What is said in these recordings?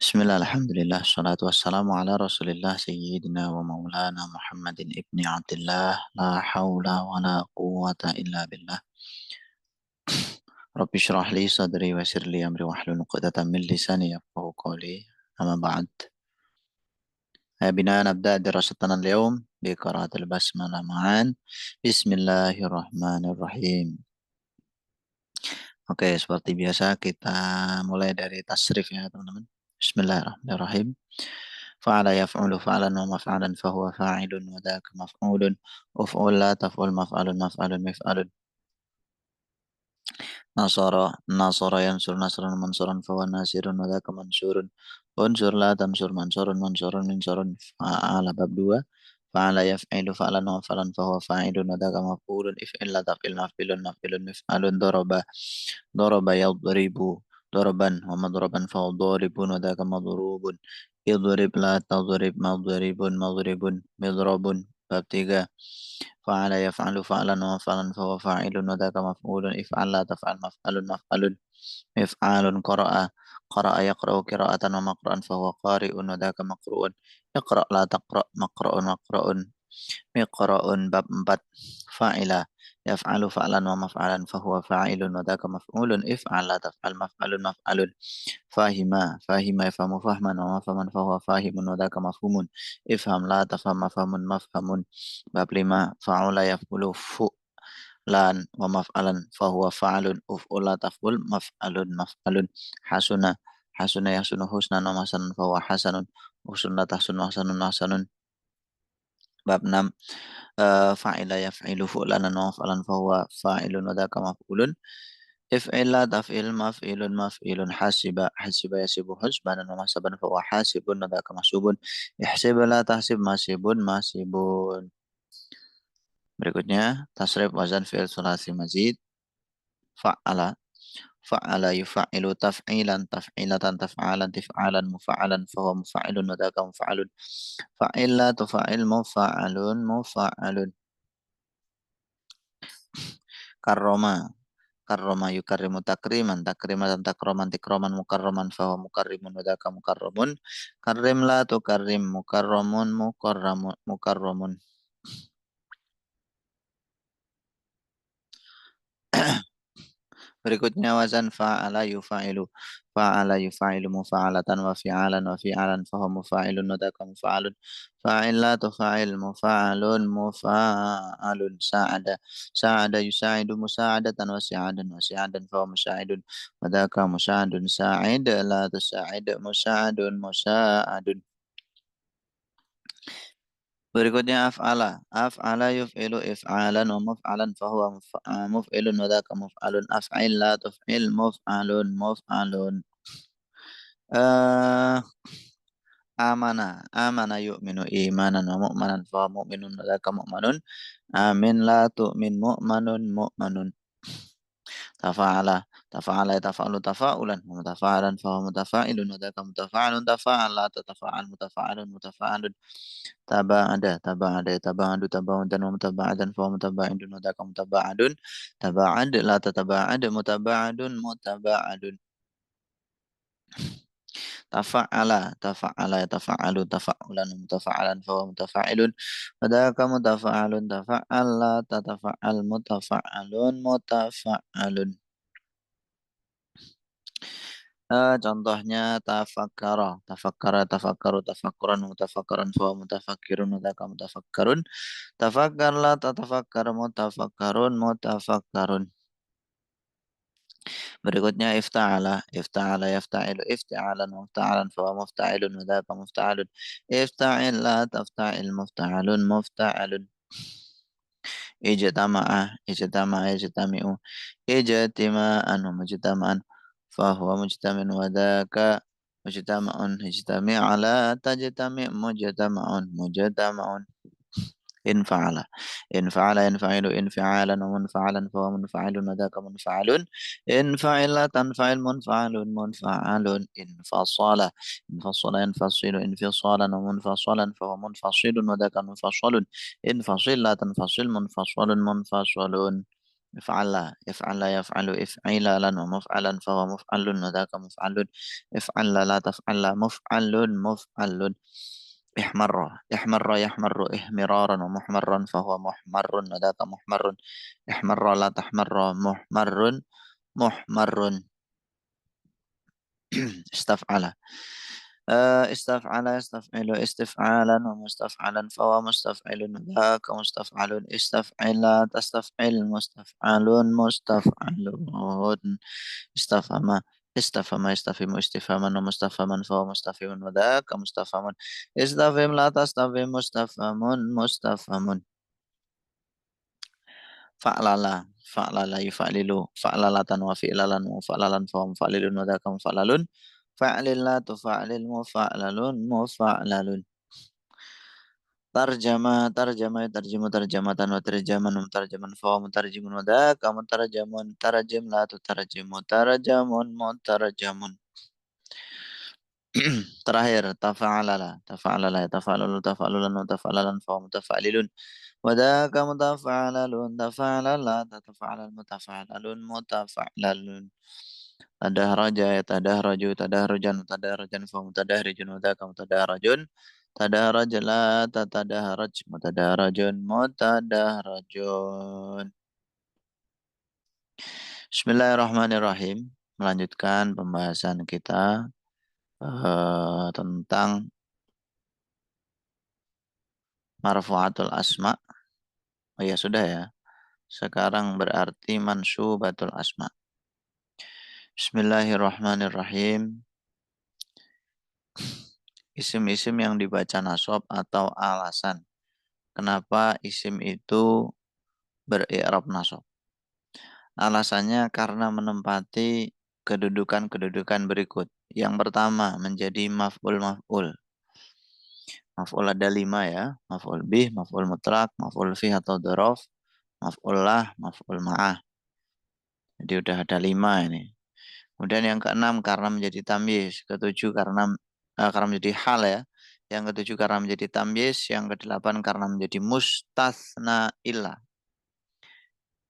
Bismillah, alhamdulillah, salatu wassalamu ala rasulillah sayyidina wa maulana Muhammadin ibni Abdillah, la hawla wa la quwwata illa billah. Rabbi syrah li sadri wa sir li amri wahlul uqdatan min lisani yafqahu qawli. Amma ba'd. بنا نبدأ دراستنا اليوم بقراءة البسملة معا. بسم الله الرحمن الرحيم. Oke, seperti biasa kita mulai dari tasrif ya teman-teman. Bismillahirrahmanirrahim. Fa'ala yaf'ulu fa'lan wa maf'alan fahuwa fa'ilun wa dhaka maf'ulun. Uf'ul la taf'ul maf'alun maf'alun mif'alun. Nasara yansur nasran mansuran fahuwa nasirun wa dhaka mansurun. Unsur la tansur mansurun mansurun minsurun. Fa'ala bab 2. Fa'ala yaf'ilu fa'lan wa maf'alan fahuwa fa'ilun wa dhaka maf'ulun. If'il la taf'il maf'ilun maf'ilun mif'alun. Daraba yadribu daraban wa madraban fahuwa daribun wa dhaka madrubun. Idrib la tadrib madribun madribun midrabun. Bab 3. Fa'ala yaf'alu fa'lan wa maf'alan fahuwa fa'ilun wa dhaka maf'ulun. If'al la taf'al maf'alun maf'alun mif'alun. Qara'a yaqra'u qira'atan wa maqra'an fahuwa qari'un wa dhaka maqru'un. Iqra' la taqra' maqra'un maqra'un miqra'un. Bab 4. Fa'ila yaf'alu fa'lan wa maf'alan fahuwa fa'ilun wa dhaka maf'ulun. If'al la taf'al maf'alun maf'alun. Fahima yafhamu fahman wa mafhaman fahuwa fahimun wa dhaka mafhumun. Ifham la tafham mafhamun mafhamun. Bab 5. Fa'ula yaf'ulu fu'lan wa maf'alan fahuwa fa'alun. Uf'ul la taf'ul maf'alun maf'alun. Hasuna yahsunu husnan wa mahsanan fahuwa hasanun. Husnun la tahsun mahsanun mahsanun. Bab 6. Fa'ila yaf'ilu fu'lanan wa maf'alan fahuwa fa'ilun wa dhaka maf'ulun. If'il la taf'il maf'ilun maf'ilun. Hasiba yasibu husbanan wa mahsaban fahuwa hasibun wa dhaka mahsubun. Ihsib la tahsib mahsibun mahsibun. Berikutnya tasrif wazan fi'il sulasi mazid. Fa'ala yuf'ilu taf'ilan taf'ilatan taf'alan tif'alan mufa'alan fahuwa mufa'ilun wa dhaka mufa'alun. Fa'il la tufa'il mufa'alun mufa'alun. Karroma yukarrimu takriman takrimatan takroman tikroman mukarraman fahuwa mukarrimun wa dhaka mukarramun. Karrim la tukarrim mukarramun mukarramun. Berikutnya wazan fa'ala yufa'ilu mufa'alatan wa fi'alan fahuwa mufa'ilun wa dhaka mufa'alun. Fa'il la tufa'il mufa'alun mufa'alun. Sa'ada yusa'idu musa'adatan wa si'adan fahuwa musa'idun wa dhaka musa'adun. Sa'id la tusa'id musa'adun musa'adun. Berikutnya af'ala yuf'ilu if'alan wa muf'alan fahuwa muf'ilun wa dhaka muf'alun. Af'il la tuf'il muf'alun muf'alun. Amana yu'minu imanan wa mu'manan fahuwa mu'minun wa dhaka mu'manun. Amin la tu'min mu'manun mu'manun. Tafa'ala yatafa'alu tafa'ulan wa mutafa'alan fahuwa mutafa'ilun wa dhaka mutafa'alun. Tafa'al la tatafa'al mutafa'alun mutafa'alun. Taba'ada yataba'adu taba'udan wa mutaba'adan fahuwa mutaba'idun wa dhaka mutaba'adun. Taba'ad la tataba'ad mutaba'adun mutaba'adun. Tafa'ala yatafa'alu tafa'ulan wa mutafa'alan fahuwa mutafa'ilun wa dhaka mutafa'alun. Tafa'al la tatafa'al mutafa'alun mutafa'alun. Contohnya tafakkaru tafakkuran mutafakkaran fahuwa mutafakkirun wa dhaka mutafakkarun. Tafakkar la tatafakkar mutafakkarun mutafakkarun. Berikutnya ifta'ala yafta'ilu ifti'alan wa mufta'alan fahuwa mufta'ilun wa dhaka mufta'alun. Ifta'il la tafta'il mufta'alun mufta'alun. Yajtami'u ijtima'an wa mujtama'an fahuwa mujtama'un wa dhaka mujtama'un. Ijtami' la tajtami' mujtama'un mujtama'un. Infa'ala yanfa'ilu infi'alan wa munfa'alan fahuwa munfa'ilun wa dhaka munfa'alun. Infa'il la tanfa'il munfa'alun munfa'alun. Infasala yanfasilu infisalan wa munfasalan fahuwa munfasilun wa dhaka munfasalun. Infasil la tanfasil munfasalun munfasalun. if'ala, if'ala yaf'alu, if'ilalan wa muf'alan fahuwa muf'alun wa dzaka muf'alun, if'alla la taf'alla muf'alun muf'alun. Ihmarra, ihmarra yahmarru ihmiraran wa muhmarran fahuwa muhmarrun wa dzaka muhmarrun. Ihmarra la tahmarra muhmarrun muhmarrun. Istaf'ala. Istaf'ala yastaf'ilu istif'alan wa mustaf'alan fahuwa mustaf'ilun dzaka mustaf'alun. Istaf'ila tastaf'il mustaf'alun mustaf'alun. Istafhama istafhama yastafimu istifhaman wa mustafaman fahuwa mustafimun wa dzaka mustafamun. Istafhim la tastafhim mustafamun mustafamun. Fa'lala, fa'lala yufa'lilu, fa'lalatan wa fi'lalan wa fa'lalan fa mufa'lilun wa dzaka mufa'lalun. Fa'lil la tufa'lil mufa'lalun mufa'lalun. Tarjama, tarjama yutarjimu tarjamatan wa tarjaman mutarjaman fa mutarjimun wa dzaka mutarjamun. Tarjim la tutarjimu tarjamun mutarjamun. Terakhir tafa'alala, tafa'alala, tafa'alalu, tafa'alulan, tafa'alalan, fa mutafa'alilun. Wadaka mutafa'alalun, tafa'alala, tatafa'alal, mutafa'alalun, mutafa'alalun. Tadahraj, tadahraju, tadahrujan, tadahrujan, fa mutadahrijun, wadaka mutadahrajun. Tadahraj la tatadahraj, mutadahrajun, mutadahrajun. Bismillahirrahmanirrahim. Melanjutkan pembahasan kita tentang marfu'atul asma. Oh ya sudah ya. Sekarang berarti mansubatul asma. Bismillahirrahmanirrahim. Isim-isim yang dibaca nasab atau alasan. Kenapa isim itu beri'rab nasab? Alasannya karena menempati kedudukan-kedudukan berikut. Yang pertama menjadi maf'ul. Maf'ul ada 5 ya. Maf'ul bih, maf'ul mutlak, maf'ul fih atau dzaraf, maf'ul lah, maf'ul ma'ah. Jadi udah ada 5 ini. Kemudian yang keenam karena menjadi tamyiz, ketujuh karena menjadi hal ya. Yang ketujuh karena menjadi tamyiz, yang kedelapan karena menjadi mustatsna illah.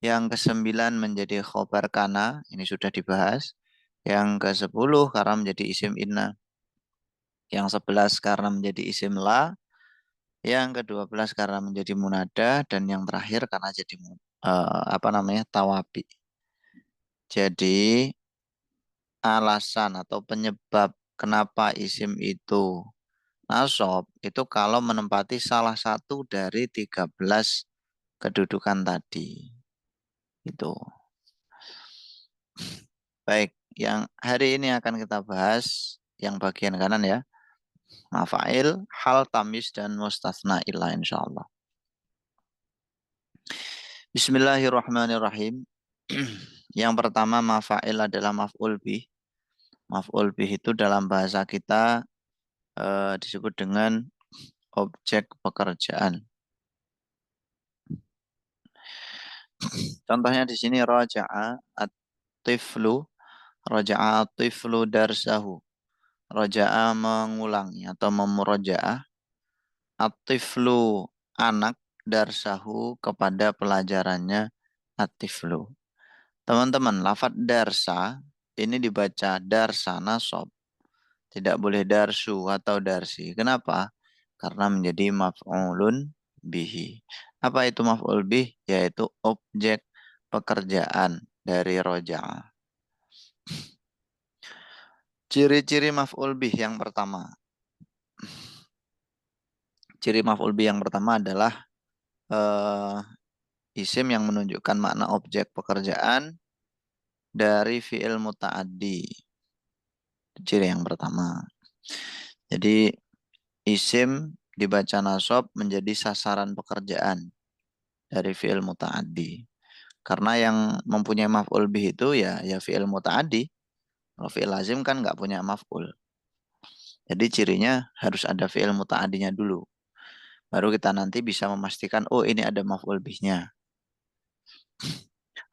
Yang kesembilan menjadi khobar kana, ini sudah dibahas. Yang kesepuluh karena menjadi isim inna. Yang 11 karena menjadi isim la. Yang kedua belas karena menjadi munada dan yang terakhir karena jadi tawabi. Jadi alasan atau penyebab kenapa isim itu nasab itu kalau menempati salah satu dari 13 kedudukan tadi. Itu. Baik, yang hari ini akan kita bahas yang bagian kanan ya. Mafail, hal, tamis, dan mustatsna ilah insyaallah. Bismillahirrahmanirrahim. Yang pertama mafail adalah maf'ul bih. Maf'ul bih itu dalam bahasa kita disebut dengan objek pekerjaan. Contohnya di sini raja'a at-tiflu, raja'a at-tiflu darsahu. Raja'a mengulangi atau memurajaah. At-tiflu anak darsahu kepada pelajarannya at-tiflu. Teman-teman, lafadz darsa ini dibaca darsa nasab. Tidak boleh darsu atau darsi. Kenapa? Karena menjadi maf'ulun bihi. Apa itu maf'ul bih? Yaitu objek pekerjaan dari roja'a. Ciri-ciri maf'ul bih yang pertama. Ciri maf'ul bih yang pertama adalah isim yang menunjukkan makna objek pekerjaan dari fi'il muta'addi. Ciri yang pertama. Jadi isim dibaca nasab menjadi sasaran pekerjaan dari fi'il muta'addi. Karena yang mempunyai maf'ul bih itu ya fi'il muta'addi. Kalau fi'il lazim kan nggak punya maf'ul. Jadi cirinya harus ada fi'il muta'addinya dulu. Baru kita nanti bisa memastikan, oh ini ada maf'ul bihnya.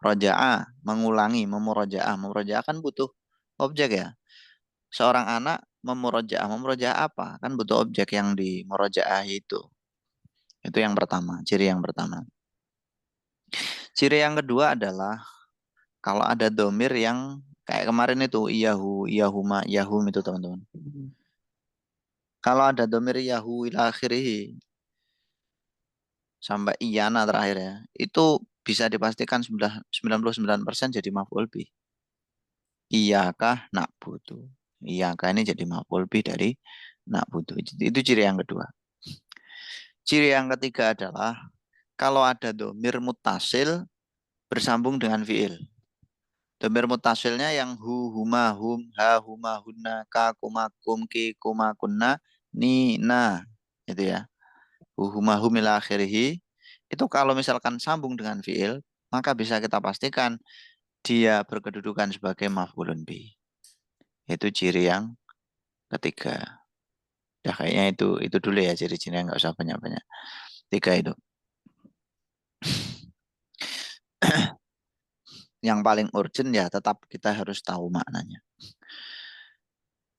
Roja'a, mengulangi, memurajaah. Memurajaah kan butuh objek ya. Seorang anak memurajaah apa? Kan butuh objek yang dimurajaah itu. Itu yang pertama, ciri yang pertama. Ciri yang kedua adalah kalau ada domir yang kayak kemarin itu iyahu, iyahuma, iyahum itu teman-teman. Kalau ada domir yahu ila akhirih sampai iyana terakhir ya, itu bisa dipastikan 99% jadi maf'ul bih. Iyakah na'budu. Iyakah ini jadi maf'ul bih dari na'budu. Itu ciri yang kedua. Ciri yang ketiga adalah kalau ada domir mutasil bersambung dengan fiil. Domir mutasilnya yang hu, huma, hum, ha, huma, hunna, ka, kuma, kum, ki, kuma, kunna, ni, na. Itu ya. Hu, huma, hum, ila akhirih. Itu kalau misalkan sambung dengan fiil, maka bisa kita pastikan dia berkedudukan sebagai maf'ulun bih. Itu ciri yang ketiga. Ya kayaknya itu dulu ya ciri-cirinya nggak usah banyak-banyak. Tiga itu. Yang paling urgent ya tetap kita harus tahu maknanya.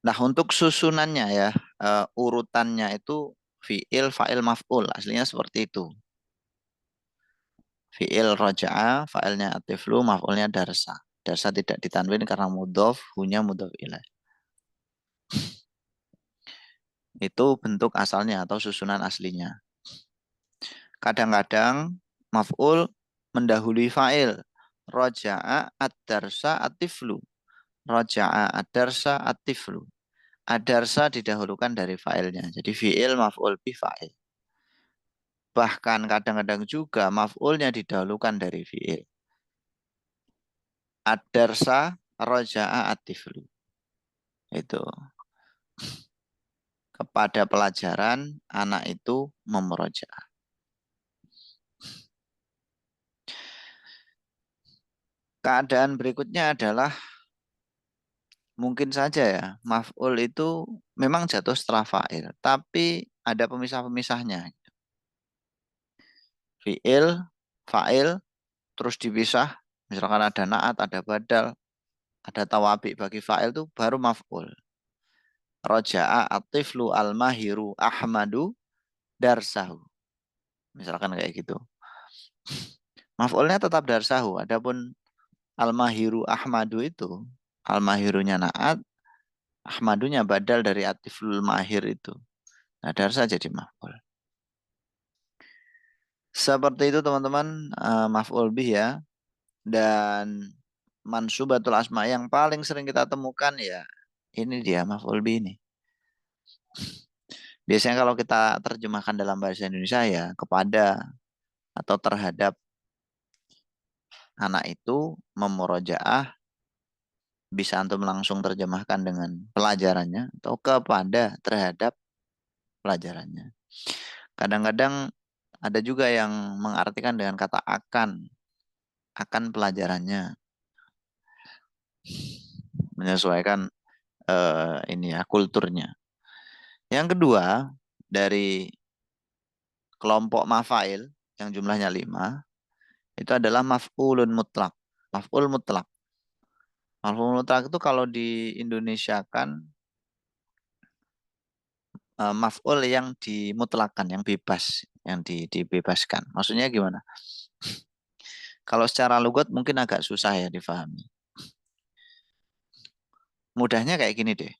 Nah untuk susunannya ya urutannya itu fiil, fa'il, maf'ul. Aslinya seperti itu. Fiil roja'a, fa'ilnya atiflu, maf'ulnya darsa. Darsa tidak ditanwin karena mudhof, hunya mudhof ilaih. Itu bentuk asalnya atau susunan aslinya. Kadang-kadang maf'ul mendahului fa'il. Roja'a ad-darsa atiflu. Roja'a ad-darsa atiflu. Ad-darsa didahulukan dari fa'ilnya. Jadi fi'il maf'ul bi fa'il. Bahkan kadang-kadang juga maf'ulnya didahulukan dari fi'il. Ad-darsa roja'a atiflu. Itu. Kepada pelajaran, anak itu memerojaah. Keadaan berikutnya adalah mungkin saja ya, maf'ul itu memang jatuh setelah fa'il, tapi ada pemisah-pemisahnya. Fi'il, fa'il, terus dipisah, misalkan ada na'at, ada badal, ada tawabi bagi fa'il itu baru maf'ul. Roja'a atiflu al-mahiru ahmadu darsahu. Misalkan kayak gitu. Maf'ulnya tetap darsahu, adapun al-mahiru ahmadu itu, al-mahirunya na'at, ahmadunya badal dari atiflul mahir itu. Nah, darsa jadi maf'ul. Seperti itu teman-teman, maf'ul bih ya. Dan mansubatul asma yang paling sering kita temukan ya ini dia maf'ul bih ini. Biasanya kalau kita terjemahkan dalam bahasa Indonesia ya kepada atau terhadap anak itu memurojaah bisa antum langsung terjemahkan dengan pelajarannya atau kepada terhadap pelajarannya. Kadang-kadang ada juga yang mengartikan dengan kata akan pelajarannya menyesuaikan ini ya kulturnya. Yang kedua dari kelompok mafail yang jumlahnya 5 itu adalah maf'ulun mutlak. Maf'ul mutlak. Maf'ul mutlak itu kalau di Indonesia kan maf'ul yang dimutlakan, yang bebas, yang dibebaskan. Maksudnya gimana? Kalau secara lugat mungkin agak susah ya difahami. Mudahnya kayak gini deh.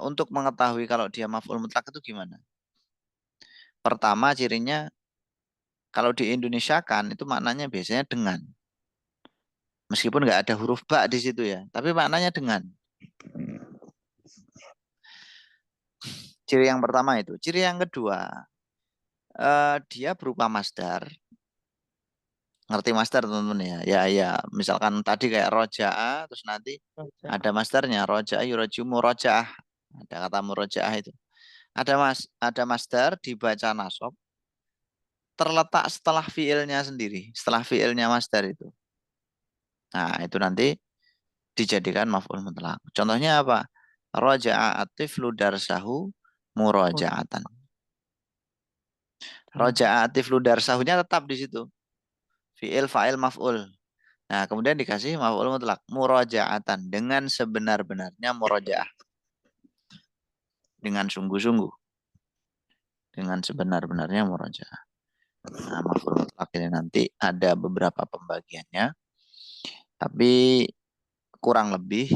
Untuk mengetahui kalau dia maf'ul mutlak itu gimana? Pertama cirinya kalau di Indonesia kan itu maknanya biasanya dengan. Meskipun nggak ada huruf ba di situ ya, tapi maknanya dengan. Ciri yang pertama itu. Ciri yang kedua, dia berupa masdar. Ngerti masdar teman-teman ya? Ya, ya. Misalkan tadi kayak roja'a, terus nanti ada masdarnya. Roja'a yuraji'u muroja'ah. Ada kata muroja'ah itu. Ada masdar dibaca nasab terletak setelah fiilnya sendiri, setelah fiilnya masdar itu. Nah, itu nanti dijadikan maf'ul mutlak. Contohnya apa? Raja'a atiflu darsahu muraja'atan. Raja'a atiflu darsahunya tetap di situ. Fi'il, fa'il, maf'ul. Nah, kemudian dikasih maf'ul mutlak. Muraja'atan. Dengan sebenar-benarnya muraja'ah. Dengan sungguh-sungguh. Dengan sebenar-benarnya muraja'ah. Nah, maf'ul mutlak ini nanti ada beberapa pembagiannya, tapi kurang lebih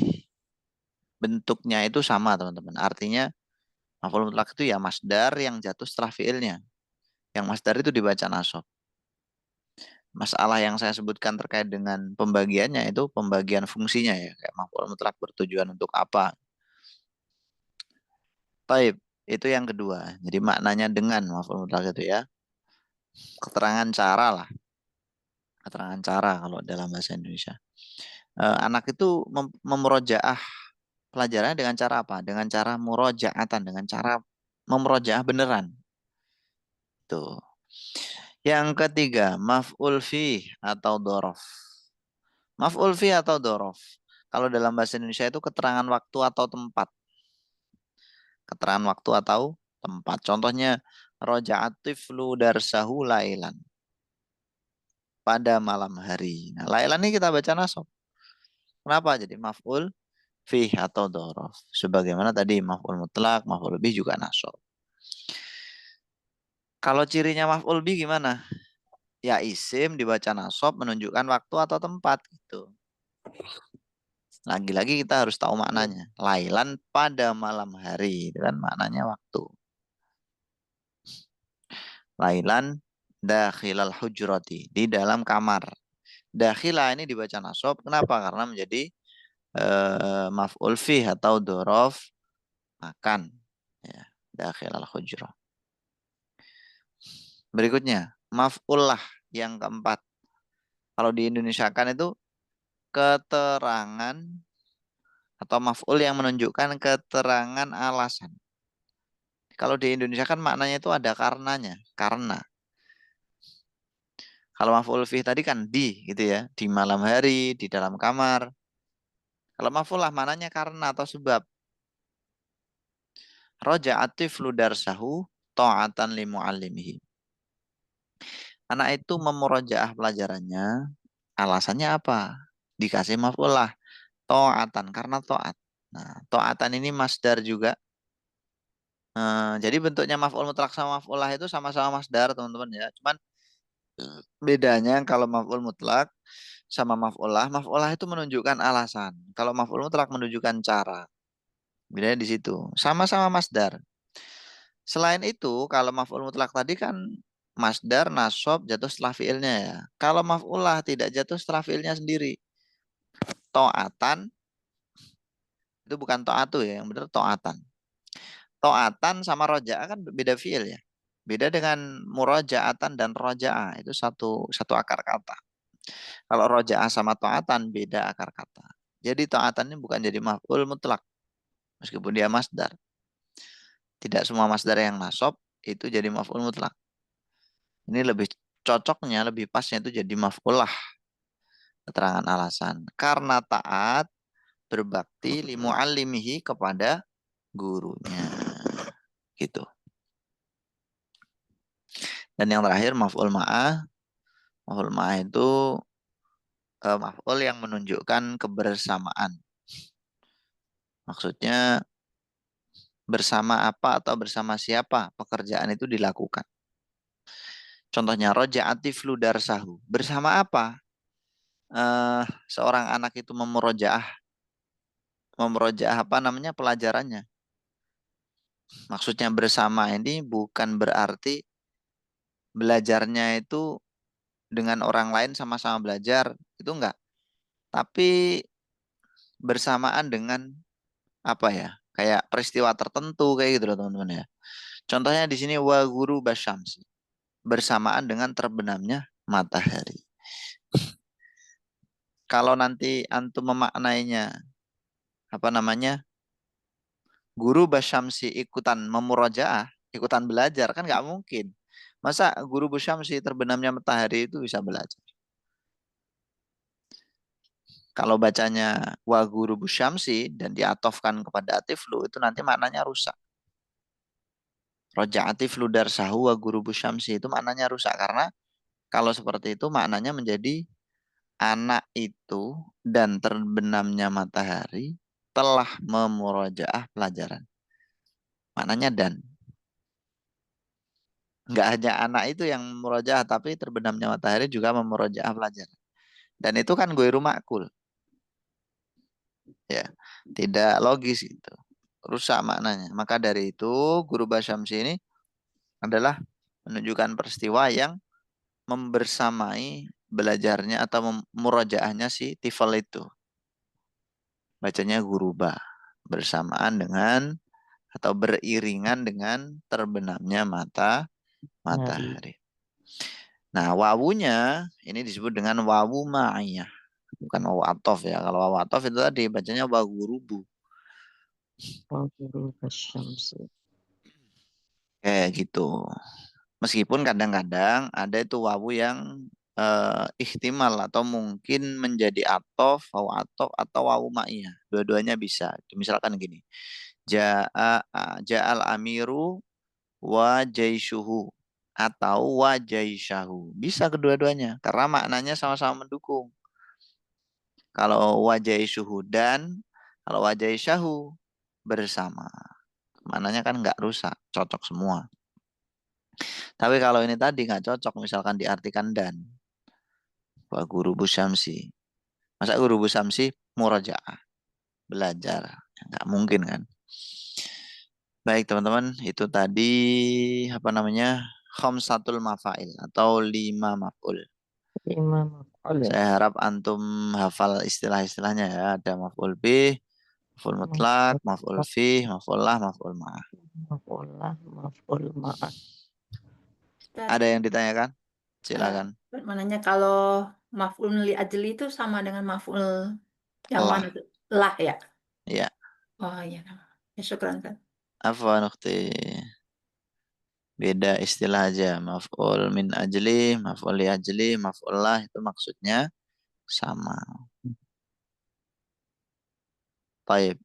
bentuknya itu sama teman-teman. Artinya maf'ul mutlak itu ya masdar yang jatuh setelah fiilnya. Yang masdar itu dibaca nasab. Masalah yang saya sebutkan terkait dengan pembagiannya itu pembagian fungsinya ya. Kayak maf'ul mutlak bertujuan untuk apa. Taib, itu yang kedua. Jadi maknanya dengan maf'ul mutlak itu ya. Keterangan cara lah. Keterangan cara kalau dalam bahasa Indonesia. Anak itu memurojaah pelajarannya dengan cara apa? Dengan cara murojaatan, dengan cara memurojaah beneran. Tuh. Yang ketiga, maf'ul fi atau dorof. Maf'ul fi atau dorof. Kalau dalam bahasa Indonesia itu keterangan waktu atau tempat. Keterangan waktu atau tempat. Contohnya, roja'atif lu darsahu lailan. Pada malam hari. Nah, lailan ini kita baca nasab. Kenapa? Jadi maf'ul fi atau dorof. Sebagaimana tadi maf'ul mutlak, maf'ul bih juga nasab. Kalau cirinya maf'ul bih gimana? Ya isim dibaca nasab menunjukkan waktu atau tempat gitu. Lagi-lagi kita harus tahu maknanya. Lailan pada malam hari, itu kan maknanya waktu. Lailan dakhilal hujrati, di dalam kamar. Dakhila ini dibaca nasab. Kenapa? Karena menjadi maf'ul fih atau dorof makan. Ya, dakhilal hujrah. Berikutnya, maf'ul lah yang keempat. Kalau di Indonesia kan itu keterangan atau maf'ul yang menunjukkan keterangan alasan. Kalau di Indonesia kan maknanya itu ada karenanya, karena. Kalau maf'ul fih tadi kan di gitu ya, di malam hari, di dalam kamar. Kalau maf'ul lah maknanya karena atau sebab. Roja'atif ludarsahu ta'atan li mu'allimihi. Anak itu memurojaah pelajarannya, alasannya apa? Dikasih maf'ul lah, ta'atan karena ta'at. Nah, ta'atan ini masdar juga. Jadi bentuknya maf'ul mutlak sama maf'ul lah itu sama-sama masdar, teman-teman ya. Cuman bedanya kalau maf'ul mutlak sama maf'ul lah itu menunjukkan alasan. Kalau maf'ul mutlak menunjukkan cara. Bedanya di situ. Sama-sama masdar. Selain itu, kalau maf'ul mutlak tadi kan masdar, nasab, jatuh setelah fiilnya ya. Kalau maf'ul lah tidak jatuh setelah fiilnya sendiri. To'atan, itu bukan to'atu ya, yang benar to'atan. To'atan sama roja'a kan beda fiil ya. Beda dengan muroja'atan dan roja'a. Itu satu akar kata. Kalau roja'ah sama ta'atan beda akar kata. Jadi ta'atan ini bukan jadi maf'ul mutlak. Meskipun dia masdar. Tidak semua masdar yang nasab itu jadi maf'ul mutlak. Ini lebih cocoknya, lebih pasnya itu jadi maf'ul lah. Keterangan alasan. Karena taat berbakti li mu'allimihi kepada gurunya. Gitu. Dan yang terakhir maf'ul ma'ah. Maf'ul ma'ah itu maf'ul yang menunjukkan kebersamaan. Maksudnya bersama apa atau bersama siapa pekerjaan itu dilakukan. Contohnya roja'ati fludarsahu. Bersama apa? Seorang anak itu memurojaah apa namanya pelajarannya. Maksudnya bersama ini bukan berarti belajarnya itu dengan orang lain sama-sama belajar, itu enggak. Tapi bersamaan dengan apa ya? Kayak peristiwa tertentu kayak gitu loh teman-teman ya. Contohnya di sini wa guru basyamsi. Bersamaan dengan terbenamnya matahari. Kalau nanti antum memaknainya apa namanya? Guru basyamsi ikutan memurojaah, ikutan belajar kan nggak mungkin. Masa guru basyamsi terbenamnya matahari itu bisa belajar? Kalau bacanya wa guru basyamsi dan diatofkan kepada atiflu itu nanti maknanya rusak. Roja atiflu darsahu wa guru basyamsi itu maknanya rusak karena kalau seperti itu maknanya menjadi anak itu dan terbenamnya matahari telah memurojaah pelajaran. Maknanya dan. Nggak hanya anak itu yang memurojaah, tapi terbenamnya matahari juga memurojaah pelajaran. Dan itu kan ghairu ma'qul, ya. Tidak logis gitu. Rusak maknanya. Maka dari itu guru bahasa Syamsi ini adalah menunjukkan peristiwa yang membersamai belajarnya atau murojaahnya si Tifal itu. Bacanya guruba bersamaan dengan atau beriringan dengan terbenamnya Hari. matahari. Nah, wawunya ini disebut dengan wawu ma'iyah. Bukan wawu atof ya. Kalau wawu atof itu tadi bacanya wawu gurubu. Wahuru Basyamsi. Kayak gitu. Meskipun kadang-kadang ada itu wawu yang ihtimal atau mungkin menjadi atof atau wawu ma'iyah. Dua-duanya bisa. Misalkan gini. Ja'al amiru wa jaishuhu atau wa jaishahu. Bisa kedua-duanya karena maknanya sama-sama mendukung. Kalau wa jaishuhu dan kalau wa jaishahu bersama. Maknanya kan nggak rusak, cocok semua. Tapi kalau ini tadi nggak cocok, misalkan diartikan dan. Wa guru busyamsi. Masa guru busyamsi murajaah, belajar. Nggak mungkin kan. Baik teman-teman, itu tadi apa namanya? Khamsatul mafail atau 5 maf'ul. Lima maf'ul ya. Saya harap antum hafal istilah-istilahnya ya. Ada maf'ul bih, maf'ul mutlak, Maf'ul maf'ul fih, maf'ul lah, maf'ul ma'ah. maf'ul lah, maf'ul ma'at. Ustaz, Ada yang ditanyakan? eh, Silakan. mananya kalau maf'ul li ajli itu sama dengan maf'ul yang mana Allah. tuh? Lah ya. Ya. Oh iya. Ya syukran kan. Afwan ukhti. Beda istilah aja. Maf'ul min ajli, maf'ul li ajli, maf'ul lah itu maksudnya sama. Taib.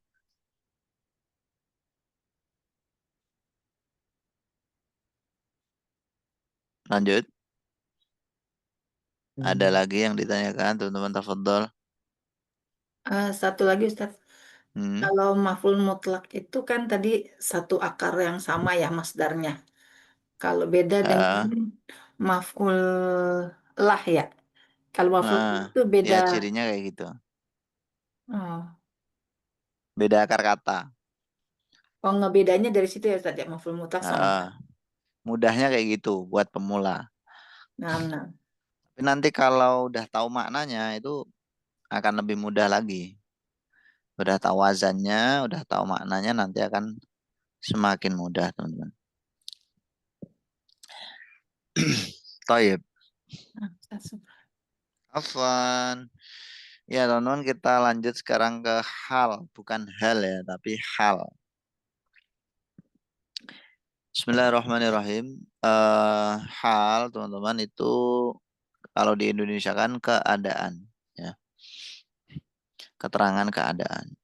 Lanjut. Ada Hmm. lagi yang ditanyakan, teman-teman tafadhol. Satu lagi Ustaz, Hmm. kalau maf'ul mutlak itu kan tadi satu akar yang sama ya masdarnya. Kalau beda dengan Ah, maf'ul lah ya. Kalau maf'ul nah, itu beda. ya cirinya kayak gitu. Oh, Beda akar kata. oh ngebedanya dari situ ya Ustaz ya, maf'ul mutlak sama Ah, lah. mudahnya kayak gitu buat pemula. Nah, nah. Tapi nanti kalau udah tahu maknanya itu akan lebih mudah lagi. Udah tahu wazannya, udah tahu maknanya nanti akan semakin mudah, teman-teman. Taib. Nah, Ustaz. Afwan. Ya, teman-teman, kita lanjut sekarang ke hal, bukan hal ya, tapi hal. Bismillahirrahmanirrahim. Hal, teman-teman, itu kalau di Indonesia kan keadaan, ya, keterangan keadaan.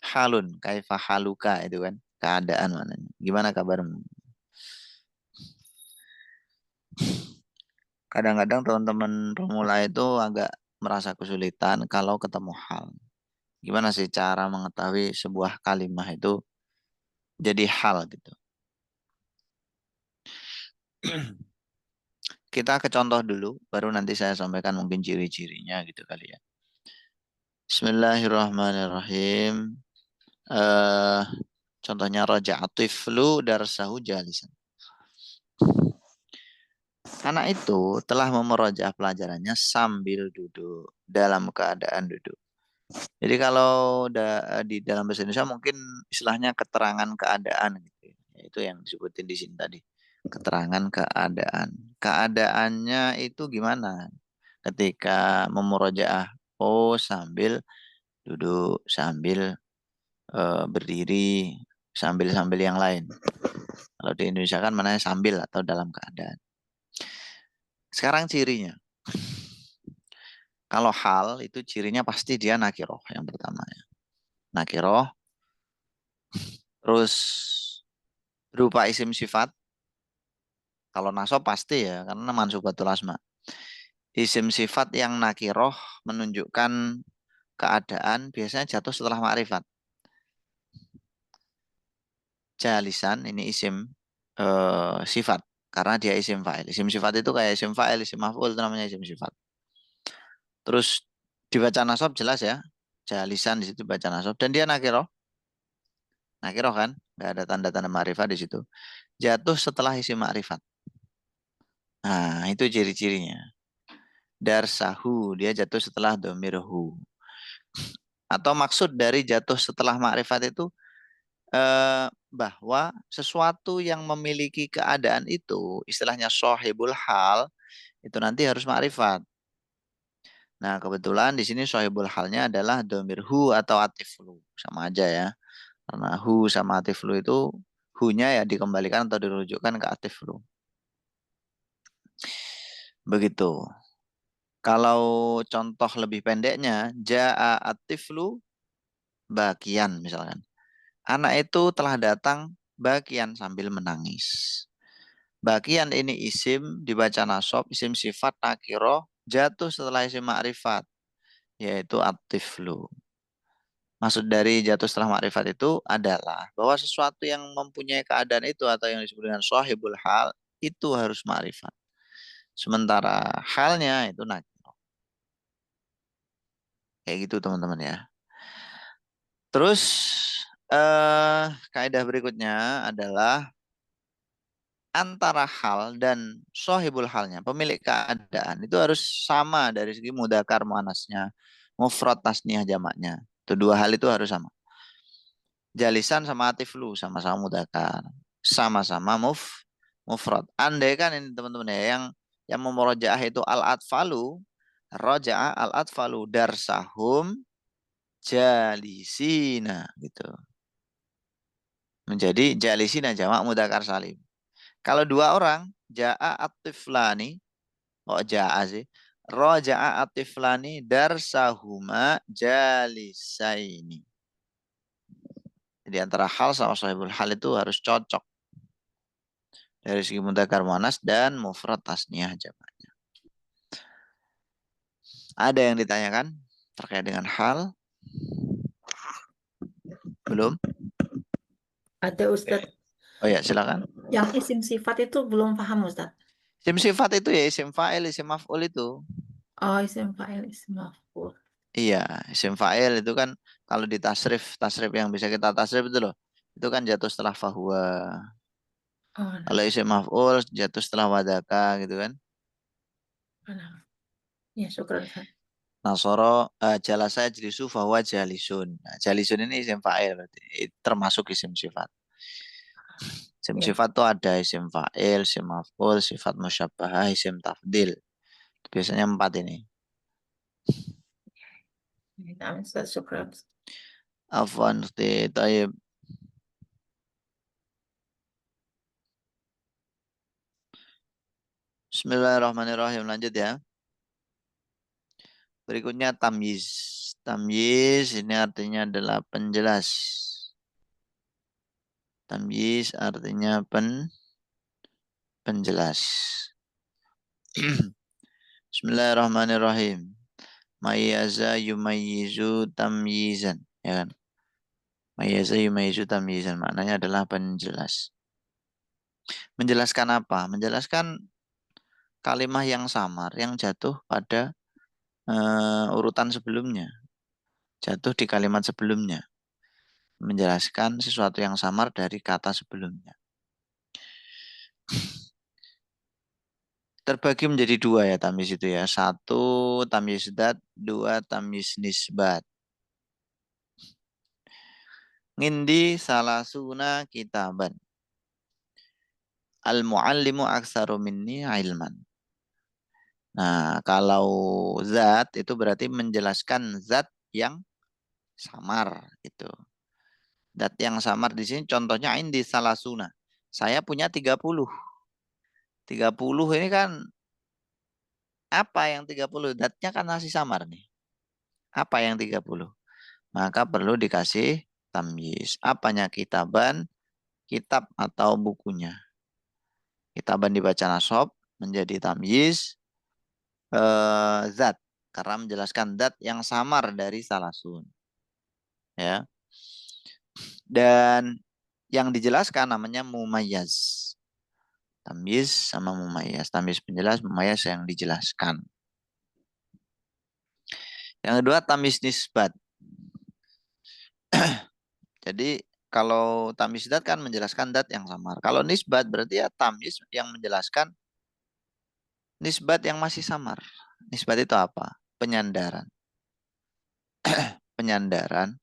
Halun, kaifa haluka itu kan keadaan mananya. Gimana kabarmu? Kadang-kadang teman-teman pemula itu agak merasa kesulitan kalau ketemu hal. Gimana sih cara mengetahui sebuah kalimat itu jadi hal gitu? Kita ke contoh dulu, baru nanti saya sampaikan mungkin ciri-cirinya gitu kali ya. Bismillahirrahmanirrahim. Eh, contohnya raja'at tiflu darsahu jalisan. Anak itu telah memerojah pelajarannya sambil duduk, dalam keadaan duduk. Jadi kalau di dalam bahasa Indonesia mungkin istilahnya keterangan keadaan gitu, ya. Itu yang disebutin di sini tadi. Keterangan keadaan. Keadaannya itu gimana? Ketika memurojaah, oh sambil duduk, sambil berdiri, sambil yang lain. Kalau di Indonesia kan mananya sambil atau dalam keadaan. Sekarang cirinya. Kalau hal itu cirinya pasti dia nakiroh yang pertama ya. Nakiroh, terus berupa isim sifat. Kalau nasob pasti ya, karena mansubatul asma. Isim sifat yang nakiroh menunjukkan keadaan biasanya jatuh setelah makrifat. Jalisan ini isim sifat. karena dia isim fa'il. Isim sifat itu kayak isim fa'il, isim maf'ul itu namanya isim sifat. Terus dibaca nasab jelas ya. Jalisan di situ baca nasab dan dia nakiroh. Nakiroh kan? Nggak ada tanda-tanda ma'rifat di situ. Jatuh setelah isim ma'rifat. Nah, itu ciri-cirinya. Darsahu, dia jatuh setelah domirhu. Atau maksud dari jatuh setelah ma'rifat itu bahwa sesuatu yang memiliki keadaan itu, istilahnya sohibul hal, itu nanti harus ma'rifat. Nah, kebetulan di sini sohibul halnya adalah domirhu atau atiflu. Sama aja ya. Karena hu sama atiflu itu, hu-nya ya dikembalikan atau dirujukkan ke atiflu. Begitu. Kalau contoh lebih pendeknya, ja'a atiflu bakian misalkan. Anak itu telah datang bakian sambil menangis. Bakian ini isim dibaca nasab, isim sifat nakiro jatuh setelah isim ma'rifat, yaitu atiflu. Maksud dari jatuh setelah ma'rifat itu adalah bahwa sesuatu yang mempunyai keadaan itu atau yang disebut dengan sahibul hal itu harus ma'rifat. Sementara halnya itu nakiro. Kayak gitu teman-teman ya. Terus kaidah berikutnya adalah antara hal dan sohibul halnya, pemilik keadaan itu harus sama dari segi mudzakkar muannasnya, mufrad tasniyah jamaknya. Itu dua hal itu harus sama. Jalisan sama atiflu sama-sama mudzakkar, sama-sama mufrad. Andai kan ini teman-teman ya yang memurojaah itu al-atfalu, rojaah al-atfalu darsahum jalisina gitu. Menjadi jalisina jamak mudzakkar salim. Kalau dua orang, ja'a atiflani, oh ja'a sih. Roja'a atiflani darsahuma jalisaini. Jadi antara hal sama sahibul hal itu harus cocok. Dari segi mudzakkar muannas dan mufrad tasniyah jamaknya. Ada yang ditanyakan terkait dengan hal? Belum? Ada Ustadz. Oh ya, silakan. Yang isim sifat itu belum paham Ustadz. Isim sifat itu ya isim fa'il, isim maf'ul itu. Oh, isim fa'il, isim maf'ul. Iya, isim fa'il itu kan kalau di tasrif, tasrif yang bisa kita tasrif itu loh. Itu kan jatuh setelah fahuwa. Oh, Kalau isim maf'ul jatuh setelah wadaka gitu kan. nah. Ya, syukran Ustadz. Nasoro jalasa jlisu fahuwa jalisun. Nah, jalisun ini isim fa'il berarti. Termasuk isim sifat. Isim Ya, sifat tuh ada isim fa'il, isim maf'ul, sifat musyabbahah, isim tafdil. Biasanya 4 ini. amin Ustadz, syukran. Afwan, tayyib. Bismillahirrahmanirrahim. Lanjut ya. Berikutnya tamyiz. Tamyiz ini artinya adalah penjelas. Tamyiz artinya penjelas. Bismillahirrahmanirrahim. Mayyaza yumayyizu tamyizan. Ya kan? Mayyaza yumayyizu tamyizan. Maknanya adalah penjelas. Menjelaskan apa? Menjelaskan kalimat yang samar. Yang jatuh pada urutan sebelumnya. Jatuh di kalimat sebelumnya. Menjelaskan sesuatu yang samar dari kata sebelumnya. Terbagi menjadi dua ya tamyiz itu ya. Satu tamyiz dat, dua tamyiz nisbat. Ngindi salasuna kitaban. Al-muallimu aksaru minni ilman. Nah, kalau zat itu berarti menjelaskan zat yang samar itu. Zat yang samar di sini contohnya indi salasuna. Saya punya 30. 30 ini kan apa yang 30? Zatnya kan masih samar nih. Apa yang 30? Maka perlu dikasih tamyiz. Apanya kitaban, kitab atau bukunya. Kitaban dibaca nasab menjadi tamyiz zat karena menjelaskan zat yang samar dari salasun. Ya. Dan yang dijelaskan namanya mumayyaz. Tamyiz sama mumayyiz. Tamyiz penjelas, mumayyiz yang dijelaskan. Yang kedua tamyiz nisbat. Jadi kalau tamyiz dat kan menjelaskan dat yang samar. Kalau nisbat berarti ya tamyiz yang menjelaskan nisbat yang masih samar. Nisbat itu apa? Penyandaran. Penyandaran,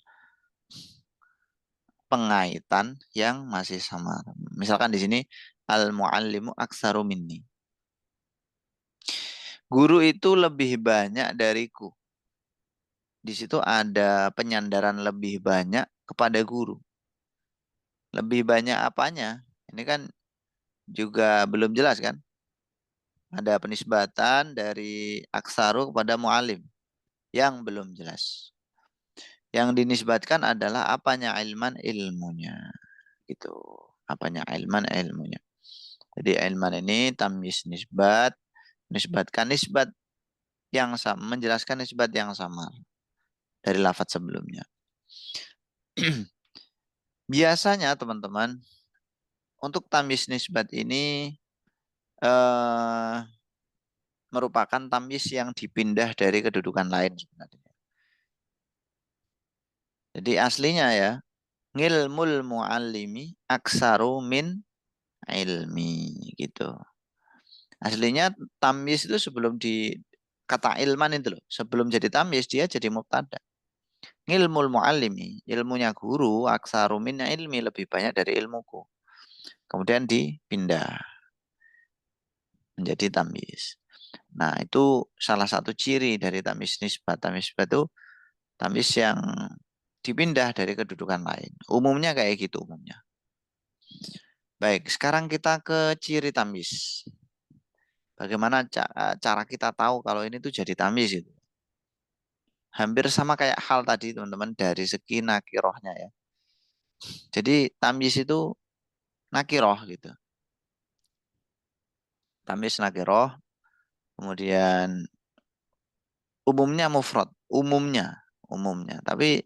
pengaitan yang masih samar. Misalkan di sini al-muallimu aktsaru minni. Guru itu lebih banyak dariku. Di situ ada penyandaran lebih banyak kepada guru. Lebih banyak apanya? Ini kan juga belum jelas kan? Ada penisbatan dari aksaru kepada mu'alim yang belum jelas. Yang dinisbatkan adalah apanya ilman ilmunya. Gitu. Apanya ilman ilmunya. Jadi ilman ini tamyiz nisbat, nisbatkan nisbat yang sama, menjelaskan nisbat yang sama dari lafaz sebelumnya. Biasanya teman-teman untuk tamyiz nisbat ini eh, merupakan tamyiz yang dipindah dari kedudukan lain sebenarnya. Jadi aslinya ya, ngilmul muallimi aksaru min ilmi gitu. Aslinya tamyiz itu sebelum di kata ilman itu loh, sebelum jadi tamyiz dia jadi mubtada. Ngilmul muallimi, ilmunya guru aksaru min ilmi lebih banyak dari ilmuku. Kemudian dipindah menjadi tamyiz. Nah, itu salah satu ciri dari tamyiz nisbat. Tamyiz nisbat itu tamyiz yang dipindah dari kedudukan lain. Umumnya kayak gitu umumnya. Baik, sekarang kita ke ciri tamyiz. Bagaimana cara kita tahu kalau ini tuh jadi tamyiz itu? Hampir sama kayak hal tadi teman-teman dari segi nakirohnya ya. Jadi tamyiz itu nakiroh gitu. Tamyiz nakiroh, kemudian umumnya mufrad, umumnya. Tapi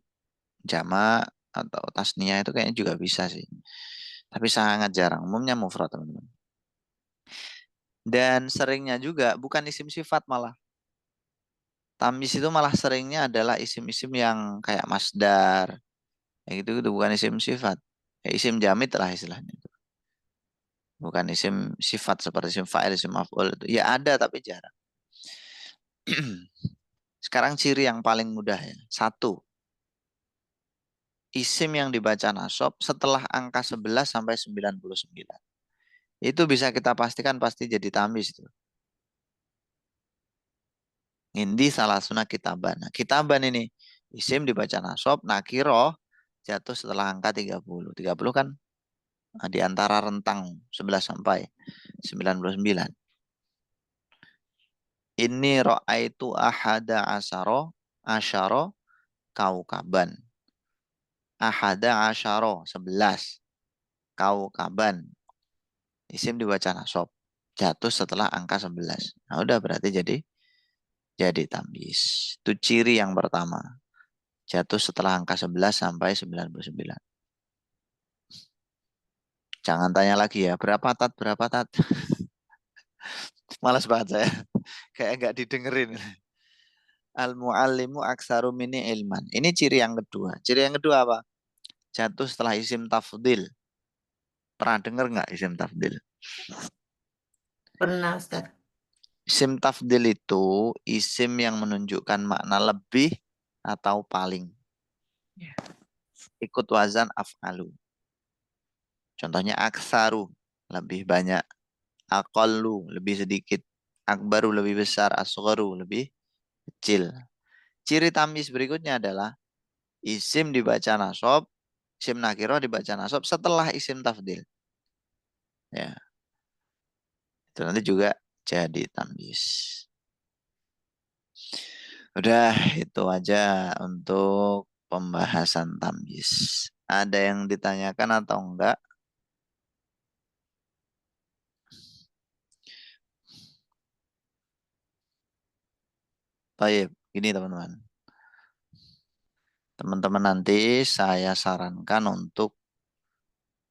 jamak atau tasniah itu kayaknya juga bisa sih. Tapi sangat jarang. Umumnya mufrad teman-teman. Dan seringnya juga bukan isim sifat malah. Tamyiz itu malah seringnya adalah isim-isim yang kayak masdar. Kayak gitu itu bukan isim sifat. Kayak isim jamid lah istilahnya. Bukan isim sifat seperti isim fa'il, isim maf'ul itu. Ya ada tapi jarang. Sekarang ciri yang paling mudah ya. Satu, isim yang dibaca nasab setelah angka 11 sampai 99. Itu bisa kita pastikan pasti jadi tamyiz itu. Indi salah sunnah kitaban. Nah, kitaban ini isim dibaca nasab, nakiroh jatuh setelah angka 30. 30 kan di antara rentang 11 sampai 99. Ini ra'aitu ahada asyaro kaukaban. Ahada asyaro 11 kaukaban. Isim dibaca nasab. Jatuh setelah angka 11. Nah udah berarti jadi tamyiz. Itu ciri yang pertama. Jatuh setelah angka 11 sampai 99. Jangan tanya lagi ya, berapa tat, berapa tat. Malas banget saya. Kayak nggak didengerin. Al-muallimu aksaru mini ilman. Ini ciri yang kedua. Ciri yang kedua apa? Jatuh setelah isim tafdil. Pernah denger nggak isim tafdil? Pernah, Ustaz. Isim tafdil itu isim yang menunjukkan makna lebih atau paling. Ikut wazan af'alu. Contohnya aksaru, lebih banyak. Aqallu, lebih sedikit. Akbaru, lebih besar. Asgharu, lebih kecil. Ciri tamyiz berikutnya adalah isim dibaca nasab, isim nakirah dibaca nasab setelah isim tafdil. Ya, itu nanti juga jadi tamyiz. Udah itu aja untuk pembahasan tamyiz. Ada yang ditanyakan atau enggak? Baik, gini teman-teman. Teman-teman nanti saya sarankan untuk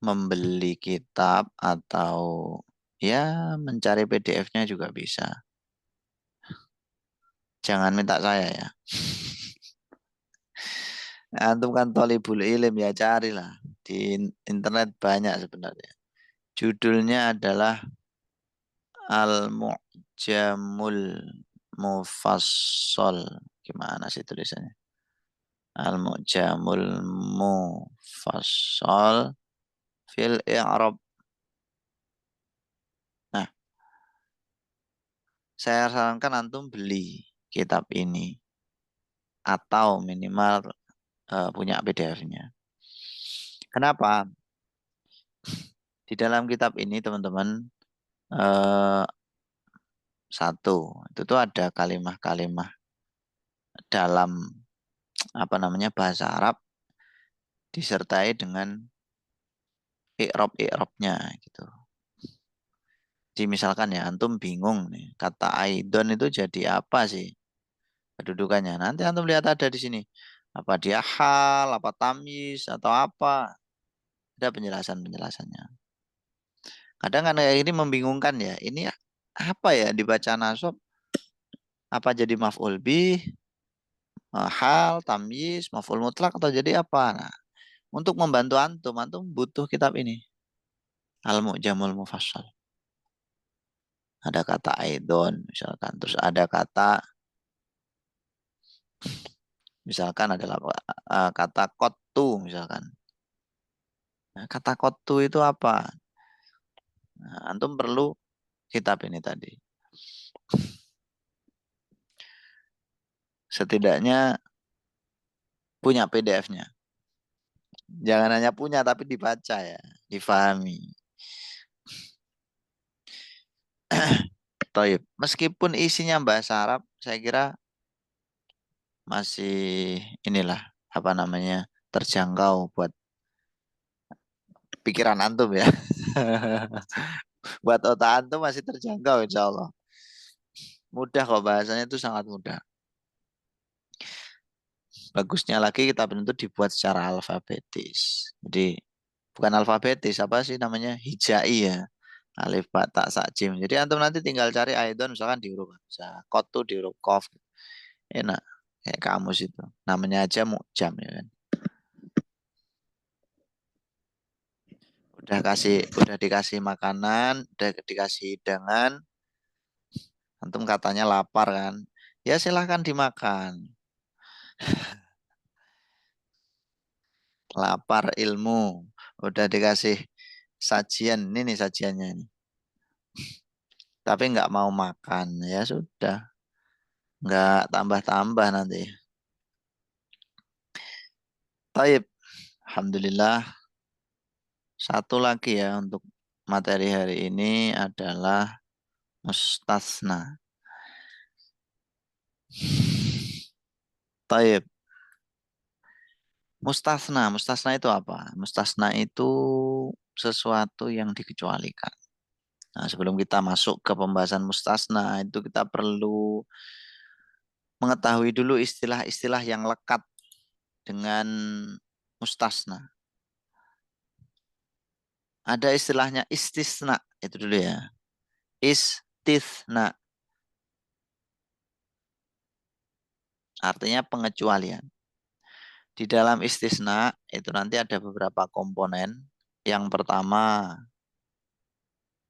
membeli kitab atau Ya, mencari PDF-nya juga bisa. Jangan minta saya ya. Antum kan thalibul ilim ya, carilah. Di internet banyak sebenarnya. Judulnya adalah Al-Mu'jamul Mufassal. Gimana sih tulisannya? Al-Mu'jamul Mufassal fil i'rab. Nah, saya sarankan antum beli kitab ini atau minimal punya PDF-nya. Kenapa? Di dalam kitab ini teman-teman eh, satu itu tuh ada kalimah-kalimah dalam apa namanya bahasa Arab disertai dengan i'rab-i'rabnya gitu. Jadi misalkan ya antum bingung nih kata aidon itu jadi apa sih kedudukannya. Nanti antum lihat ada di sini. Apa dia hal, apa tamyiz atau apa. Ada penjelasan-penjelasannya. Kadang kan kayak ini membingungkan ya. Ini apa ya dibaca nasab? Apa jadi maf'ul bih, hal, tamyiz, maf'ul mutlak atau jadi apa? Nah, untuk membantu antum, antum butuh kitab ini. Al-Mu'jamul Mufassal. Ada kata aidon misalkan. Terus ada kata misalkan adalah kata kotu misalkan. Nah, kata kotu itu apa? Nah, antum perlu kitab ini tadi. Setidaknya punya PDF-nya. Jangan hanya punya tapi dibaca ya, difahami. Taib. Meskipun isinya bahasa Arab, saya kira masih inilah apa namanya terjangkau buat pikiran antum ya. Buat otak antum masih terjangkau insya Allah. Mudah kok bahasanya itu sangat mudah. Bagusnya lagi kitab itu dibuat secara alfabetis. Jadi bukan alfabetis apa sih namanya hijai ya. Alif ba ta sa jim. Jadi antum nanti tinggal cari aidon misalkan di huruf hamzah, qad tuh di huruf qaf. Enak kayak kamus itu. Namanya aja mu'jam ya kan. Udah dikasih makanan, udah dikasih hidangan, antum katanya lapar kan. Ya silahkan dimakan. Lapar ilmu. Udah dikasih sajian, ini nih sajiannya ini. Tapi nggak mau makan, ya sudah. Nggak tambah-tambah nanti. Taib. Alhamdulillah. Satu lagi ya untuk materi hari ini adalah mustasna. Taib. Mustasna itu apa? Mustasna itu sesuatu yang dikecualikan. Nah, sebelum kita masuk ke pembahasan mustasna, itu kita perlu mengetahui dulu istilah-istilah yang lekat dengan mustasna. Ada istilahnya istisna, itu dulu ya. Istisna, artinya pengecualian. Di dalam istisna, itu nanti ada beberapa komponen. Yang pertama,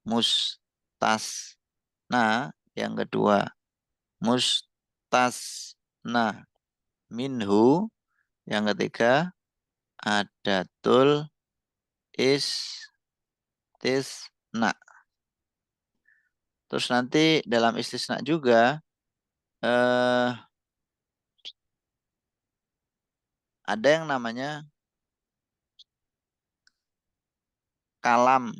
mustasna. Yang kedua, mustasna minhu. Yang ketiga, adatul istisna. Terus nanti dalam istisna juga eh, ada yang namanya kalam.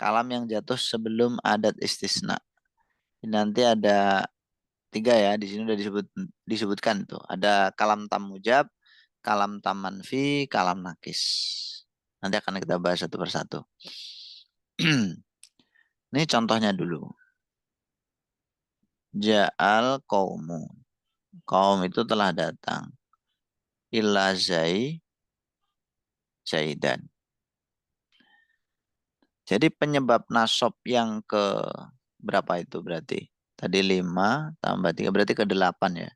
Kalam yang jatuh sebelum adat istisna. Nanti ada tiga ya, di sini udah disebutkan tuh. Ada kalam tam mujab, kalam tam manfi, kalam nakis. Nanti akan kita bahas satu persatu. Ini contohnya dulu. Ja'al qaumu. Kaum itu telah datang. Illa zaidan. Jadi penyebab nasab yang ke berapa itu berarti? Tadi 5 tambah 3 berarti ke 8 ya.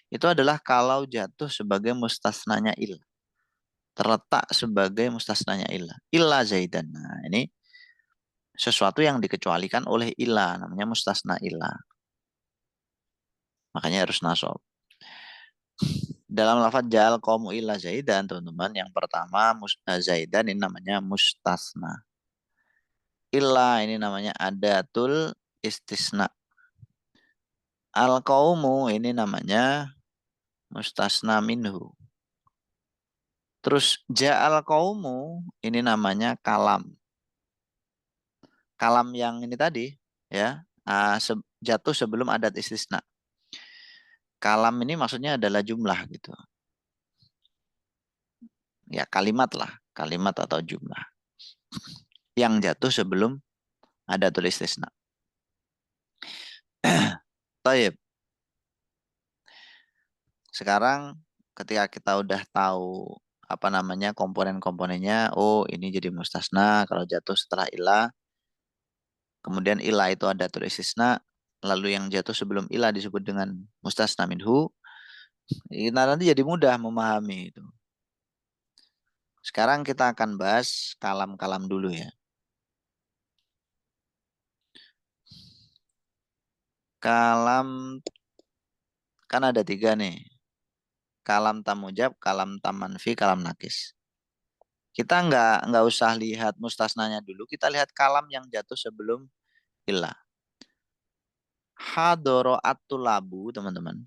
Itu adalah kalau jatuh sebagai mustasnanya ilah. Terletak sebagai mustasnanya ilah. Illa Zaidan. Nah, ini sesuatu yang dikecualikan oleh ilah. Namanya mustasna ilah. Makanya harus nasab. Dalam lafaz ja'al qaumu illa Zaidan, teman-teman. Yang pertama, Zaidan ini namanya mustasna. Illa ini namanya adatul istisna. Al qaumu ini namanya mustasna minhu. Terus ja'al qaumu ini namanya kalam. Kalam yang ini tadi ya, jatuh sebelum adat istisna. Kalam ini maksudnya adalah jumlah gitu. Ya kalimat lah, kalimat atau jumlah yang jatuh sebelum adatul istisna. Taib. Sekarang ketika kita udah tahu apa namanya komponen-komponennya, oh ini jadi mustasna kalau jatuh setelah ilah. Kemudian ilah itu adatul istisna, lalu yang jatuh sebelum ilah disebut dengan mustasna minhu. Kita nanti jadi mudah memahami itu. Sekarang kita akan bahas kalam-kalam dulu ya. Kalam kan ada 3 nih. Kalam tam mujab, kalam tam manfi, kalam nakis. Kita nggak usah lihat mustasnanya dulu. Kita lihat kalam yang jatuh sebelum ilah. Hadoro atulabu teman-teman.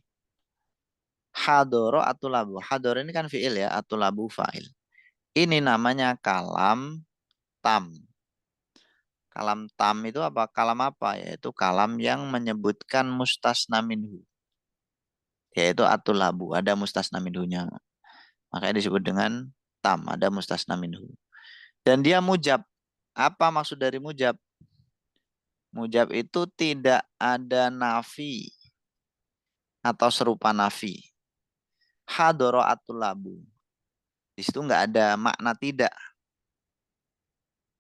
Hadoro atulabu. Hadoro ini kan fiil ya. Atulabu fa'il. Ini namanya kalam tam. Kalam tam itu apa? Kalam apa? Yaitu kalam yang menyebutkan mustasna minhu. Yaitu atulabu. Ada mustasna minhunya. Makanya disebut dengan tam. Ada mustasna minhu. Dan dia mujab. Apa maksud dari mujab? Mujab itu tidak ada nafi atau serupa nafi. Hadoro atulabu. Di situ nggak ada makna tidak.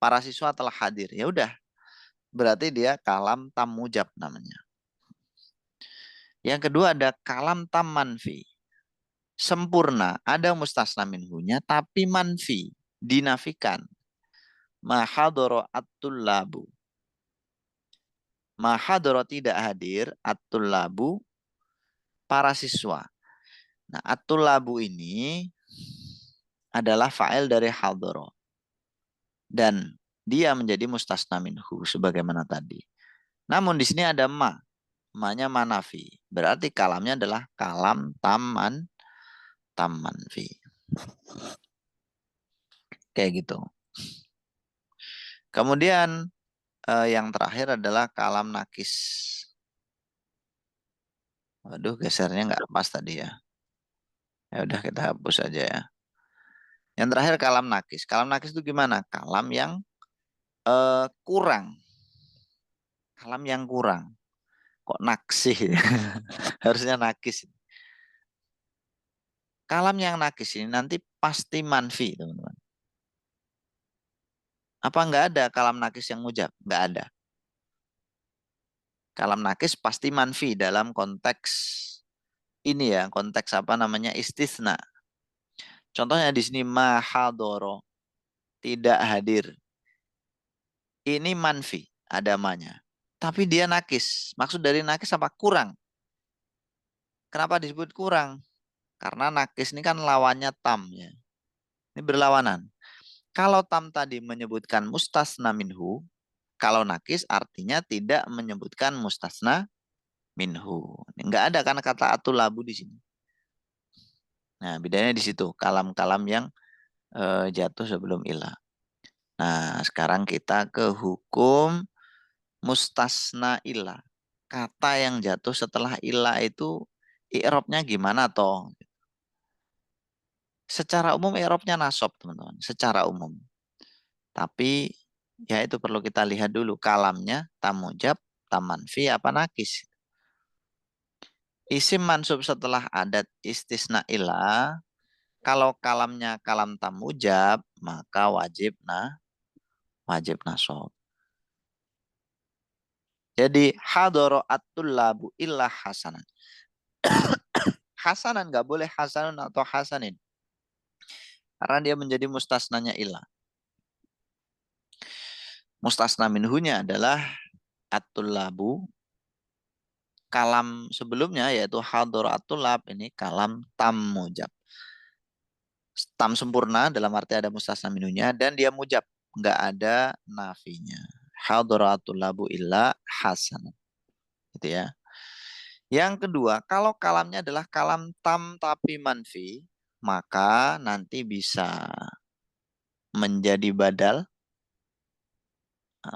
Para siswa telah hadir. Ya udah, berarti dia kalam tam mujab namanya. Yang kedua ada kalam tam manfi. Sempurna, ada mustasna minhunya tapi manfi, dinafikan. Mahadoro atulabu. Mahadoro tidak hadir, atulabu para siswa. Nah, atulabu ini adalah fa'il dari hadoro. Dan dia menjadi mustasna minhu sebagaimana tadi. Namun di sini ada ma. Ma-nya manafi. Berarti kalamnya adalah kalam taman manfi. Kayak gitu. Kemudian yang terakhir adalah kalam nakis. Waduh, gesernya nggak pas tadi ya. Ya udah kita hapus aja ya. Yang terakhir kalam nakis. Kalam nakis itu gimana? Kalam yang kurang. Kalam yang kurang. Kok naksih? Harusnya nakis. Kalam yang nakis ini nanti pasti manfi, teman-teman. Apa nggak ada kalam nakis yang mujab? Nggak ada. Kalam nakis pasti manfi dalam konteks ini ya, konteks apa namanya istisna. Contohnya di sini mahadoro, tidak hadir. Ini manfi, ada ma-nya. Tapi dia nakis. Maksud dari nakis apa? Kurang. Kenapa disebut kurang? Karena nakis ini kan lawannya tam ya. Ini berlawanan. Kalau tam tadi menyebutkan mustasna minhu, kalau nakis artinya tidak menyebutkan mustasna minhu. Enggak ada kan kata atulabu di sini. Nah, bedanya di situ. Kalam-kalam yang jatuh sebelum ilah. Nah, sekarang kita ke hukum mustasna ilah. Kata yang jatuh setelah ilah itu i'rabnya gimana toh? Secara umum i'rabnya nasab, teman-teman. Secara umum. Tapi ya itu perlu kita lihat dulu kalamnya tamujab, tamanfi apa nakis. Isim mansub setelah adat istisna ilah. Kalau kalamnya kalam tamujab, maka wajib wajib nasab. Jadi hadoro at-tullabu illa hasanan. Hasanan nggak boleh hasanun atau hasanin. Karena dia menjadi mustasnanya illa. Mustasna minhunya adalah at-tullabu. Kalam sebelumnya yaitu hadoro at-tullab ini kalam tam mujab. Tam sempurna dalam arti ada mustasna minhunya dan dia mujab. Nggak ada nafinya. Hadoro at-tullabu illa hasanan. Gitu ya. Yang kedua, kalau kalamnya adalah kalam tam tapi manfi, maka nanti bisa menjadi badal,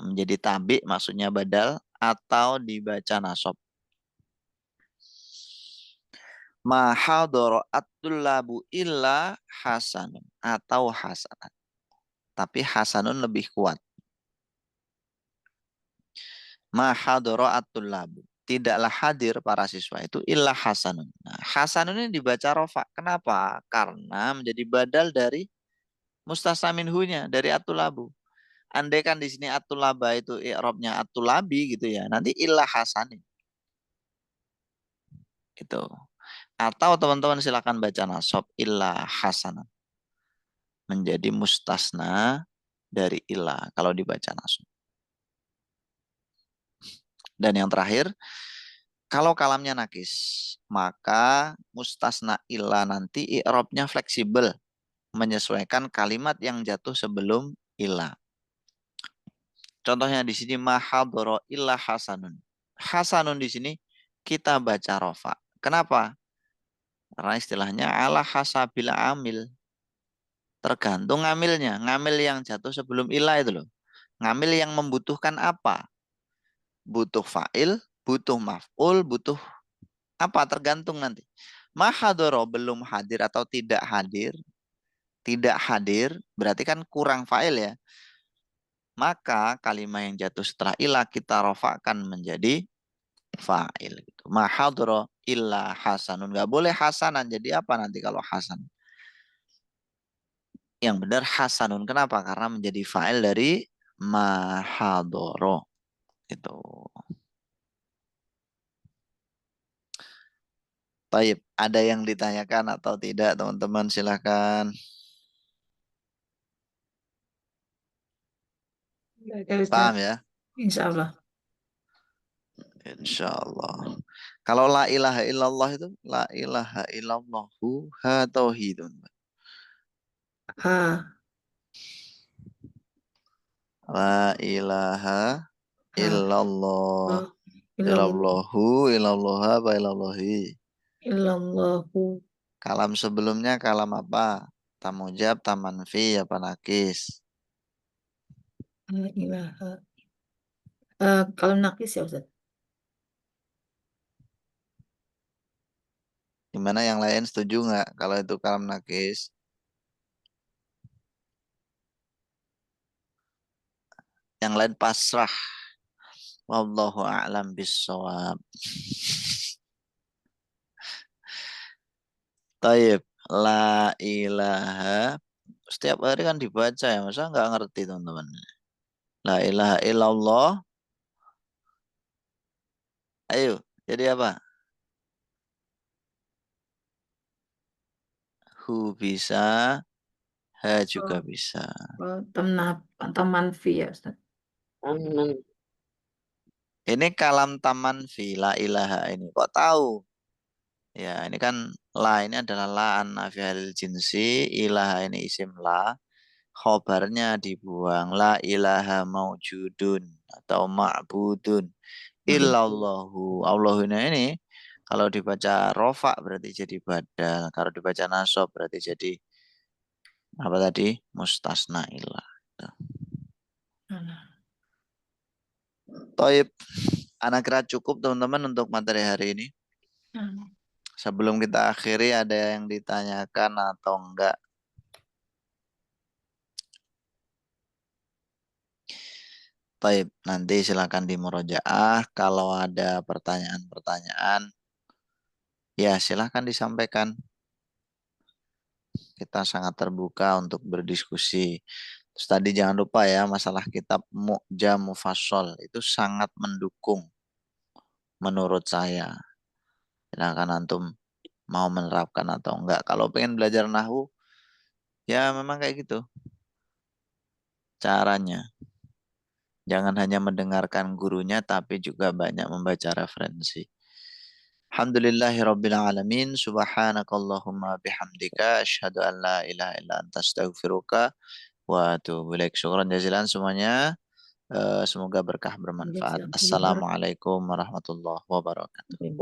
menjadi tabi maksudnya badal, atau dibaca nasab. Ma hadara at-tullabu illa hasanun atau hasanat. Tapi hasanun lebih kuat. Ma hadara at-tullabu. Tidaklah hadir para siswa itu illa hasanun. Nah, hasanun ini dibaca rofa. Kenapa? Karena menjadi badal dari mustasna minhunya dari atulabu. Andai kan di sini atulaba itu i'rabnya atulabi gitu ya. Nanti illa hasanin. Itu. Atau teman-teman silakan baca nasab illa hasanan. Menjadi mustasna dari illa kalau dibaca nasab. Dan yang terakhir, kalau kalamnya nakis, maka mustasna illa nanti i'rabnya fleksibel, menyesuaikan kalimat yang jatuh sebelum illa. Contohnya di sini mahadoro illa hasanun. Hasanun di sini kita baca rofa. Kenapa? Karena istilahnya ala hasabil amil. Tergantung ngamilnya. Ngamil yang jatuh sebelum illa itu loh. Ngamil yang membutuhkan apa? Butuh fa'il, butuh maf'ul, butuh apa? Tergantung nanti. Mahadoro belum hadir atau tidak hadir. Tidak hadir berarti kan kurang fa'il ya. Maka kalimat yang jatuh setelah ilah kita rofakan menjadi fa'il gitu. Mahadro illa hasanun. Gak boleh hasanan. Jadi apa nanti kalau hasan? Yang benar hasanun. Kenapa? Karena menjadi fa'il dari mahadoro. Itu. Baik, ada yang ditanyakan atau tidak teman-teman silahkan. Paham ya? Insya Allah. Insya Allah. Kalau la ilaha illallah itu la ilaha illallahu ha tauhidun. Ha, La ilaha ha, illallah. oh, illallah, Ilallahu, ilallaha, apa ilallahi. illallahu, Kalam sebelumnya kalam apa? Tamujab, tamanfi, apa nakis. la ilaha. Kalau nakis ya Ustaz. Gimana yang lain setuju nggak kalau itu kalam nakis? Yang lain pasrah. Wallahu a'lam bissawab. Taib. La ilaha. Setiap hari kan dibaca ya. Masa nggak ngerti teman-teman? La ilaha illallah. Ayo. Jadi apa? Hu bisa. Ha juga Oh, bisa. tamanfi ya Ustaz. Taman. Ini kalam taman fi la ilaha ini. Kok tahu? Ya, ini kan la ini adalah la an nafiyal jinsi, ilaha ini isim la. Khobarnya dibuang. La ilaha maujudun atau ma'budun. Illallahu. Allahuna ini kalau dibaca rofa berarti jadi badal. Kalau dibaca nasab berarti jadi apa tadi? Mustasna ilah. Toib. Anak kira cukup teman-teman untuk materi hari ini. Sebelum kita akhiri ada yang ditanyakan atau enggak? Baik, nanti silakan di murojaah. Kalau ada pertanyaan-pertanyaan, ya silakan disampaikan. Kita sangat terbuka untuk berdiskusi. Terus tadi jangan lupa ya masalah kitab Mu'jam Mufassal itu sangat mendukung menurut saya. Silahkan antum mau menerapkan atau enggak. Kalau pengen belajar nahwu, ya memang kayak gitu caranya. Jangan hanya mendengarkan gurunya, tapi juga banyak membaca referensi. Alhamdulillahirabbil alamin. Subhanakallahumma bihamdika asyhadu an la ilaha illa anta astaghfiruka wa atubu ilaik. Syukran jazilan semuanya. Semoga berkah bermanfaat. Jazakallah. Assalamualaikum warahmatullahi wabarakatuh. Terima